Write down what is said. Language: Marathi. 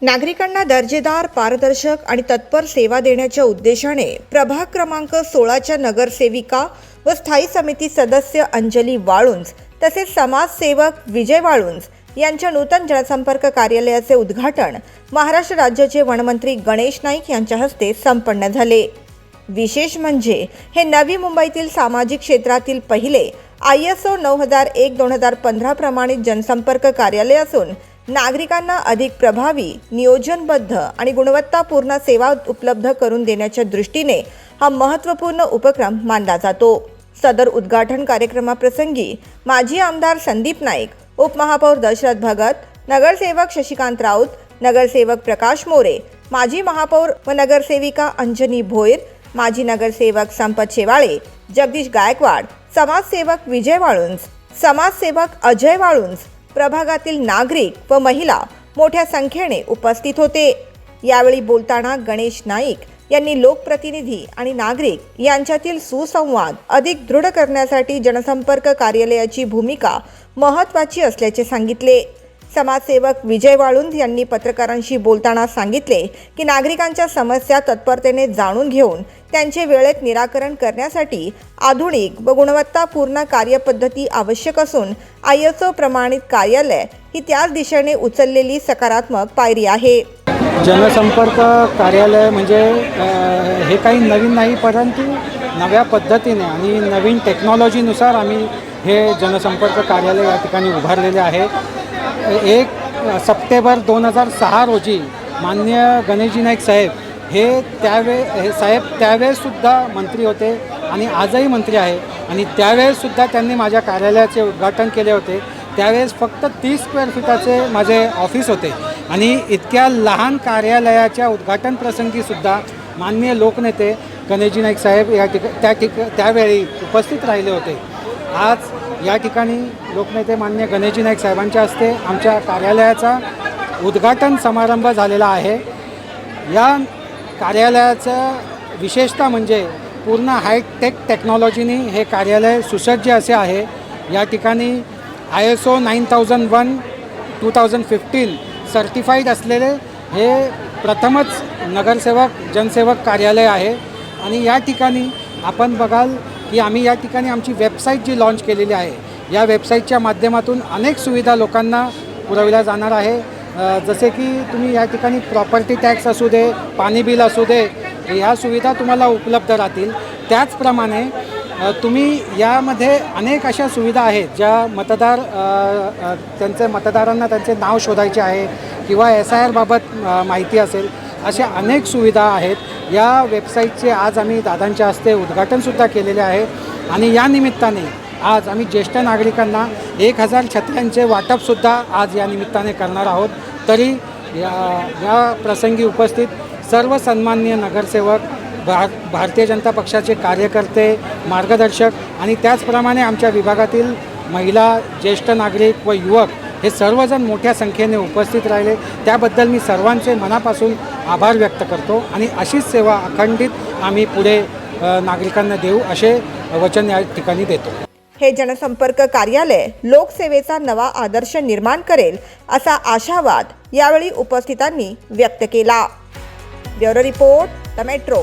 नागरिकांना दर्जेदार, पारदर्शक आणि तत्पर सेवा देण्याच्या उद्देशाने प्रभाग क्रमांक 16च्या नगरसेविका व स्थायी समिती सदस्य अंजली वाळुंज तसेच समाजसेवक विजय वाळुंज यांच्या नूतन जनसंपर्क कार्यालयाचे उद्घाटन महाराष्ट्र राज्याचे वनमंत्री गणेश नाईक यांच्या हस्ते संपन्न झाले। विशेष म्हणजे हे नवी मुंबईतील सामाजिक क्षेत्रातील पहिले ISO 9001-2015 प्रमाणित जनसंपर्क कार्यालय असून नागरिकांना अधिक प्रभावी, नियोजनबद्ध आणि गुणवत्तापूर्ण सेवा उपलब्ध करून देण्याच्या दृष्टीने हा महत्त्वपूर्ण उपक्रम मानला जातो। सदर उद्घाटन कार्यक्रमाप्रसंगी माजी आमदार संदीप नाईक, उपमहापौर दशरथ भगत, नगरसेवक शशिकांत राऊत, नगरसेवक प्रकाश मोरे, माजी महापौर व नगरसेविका अंजनी भोईर, माजी नगरसेवक संपत शेवाळे, जगदीश गायकवाड, समाजसेवक विजय वाळुंज, समाजसेवक अजय वाळुंज, प्रभागातील नागरिक व महिला मोठ्या संख्येने उपस्थित होते। यावेळी बोलताना गणेश नाईक यांनी लोकप्रतिनिधी आणि नागरिक यांच्यातील सुसंवाद अधिक दृढ करण्यासाठी जनसंपर्क कार्यालयाची भूमिका महत्त्वाची असल्याचे सांगितले। समाजसेवक विजय वाळुंज यांनी पत्रकारांशी बोलताना सांगितले की नागरिकांच्या समस्या तत्परतेने जाणून घेऊन त्यांचे वेळेत निराकरण करण्यासाठी आधुनिक व गुणवत्तापूर्ण कार्यपद्धती आवश्यक असून ISO प्रमाणित कार्यालय ही त्याच दिशेने उचललेली सकारात्मक पायरी आहे। जनसंपर्क कार्यालय म्हणजे हे काही नवीन नाही, परंतु नव्या पद्धतीने आणि नवीन टेक्नॉलॉजीनुसार आम्ही हे जनसंपर्क कार्यालय या ठिकाणी उभारलेले आहे। 1 सप्टेंबर 2006 रोजी माननीय गणेशजी नाईक साहेब हे त्यावेळेससुद्धा मंत्री होते आणि आजही मंत्री आहे आणि त्यावेळेससुद्धा त्यांनी माझ्या कार्यालयाचे उद्घाटन केले होते। त्यावेळेस फक्त 30 स्क्वेअर फीटाचे माझे ऑफिस होते आणि इतक्या लहान कार्यालयाच्या उद्घाटन प्रसंगीसुद्धा माननीय लोकनेते गणेशजी नाईक साहेब त्यावेळी उपस्थित राहिले होते। आज या ठिकाणी लोकनेते माननीय गणेशजी नाईक साहेबांच्या हस्ते आमच्या कार्यालयाचा उद्घाटन समारंभ झालेला आहे। या कार्यालयाचं विशेषता म्हणजे पूर्ण हायटेक टेक्नॉलॉजीने हे कार्यालय सुसज्ज असे आहे। या ठिकाणी ISO 9001-2015 सर्टिफाईड असलेले हे प्रथमच नगरसेवक जनसेवक कार्यालय आहे आणि या ठिकाणी आपण बघाल की आम्ही या ठिकाणी आमची वेबसाईट जी लॉन्च केलेली आहे, या वेबसाईटच्या माध्यमातून अनेक सुविधा लोकांना पुरवल्या जाणार आहे। जसे की तुम्ही या ठिकाणी प्रॉपर्टी टॅक्स असू दे, पाणी बिल असू दे, ह्या सुविधा तुम्हाला उपलब्ध राहतील। त्याचप्रमाणे तुम्ही यामध्ये अनेक अशा सुविधा आहेत ज्या मतदारांना त्यांचे नाव शोधायचे आहे किंवा SIR बाबत माहिती असेल, अशा अनेक सुविधा आहेत। या वेबसाईटचे आज आम्ही दादांच्या हस्ते उद्घाटनसुद्धा केलेले आहे आणि या निमित्ताने आज आम्ही ज्येष्ठ नागरिकांना 1000 छत्र्यांचे वाटपसुद्धा आज या निमित्ताने करणार आहोत। तरी या प्रसंगी उपस्थित सर्व सन्माननीय नगरसेवक, भारतीय जनता पक्षाचे कार्यकर्ते, मार्गदर्शक आणि त्याचप्रमाणे आमच्या विभागातील महिला, ज्येष्ठ नागरिक व युवक हे सर्वजण मोठ्या संख्येने उपस्थित राहिले, त्याबद्दल मी सर्वांचे मनापासून आभार व्यक्त करतो आणि अशीच सेवा अखंडित आम्ही पुढे नागरिकांना देऊ असे वचन या ठिकाणी देतो। हे जनसंपर्क कार्यालय लोकसेवेचा नवा आदर्श निर्माण करेल असा आशावाद यावेळी उपस्थितांनी व्यक्त केला। Bureau report, the metro.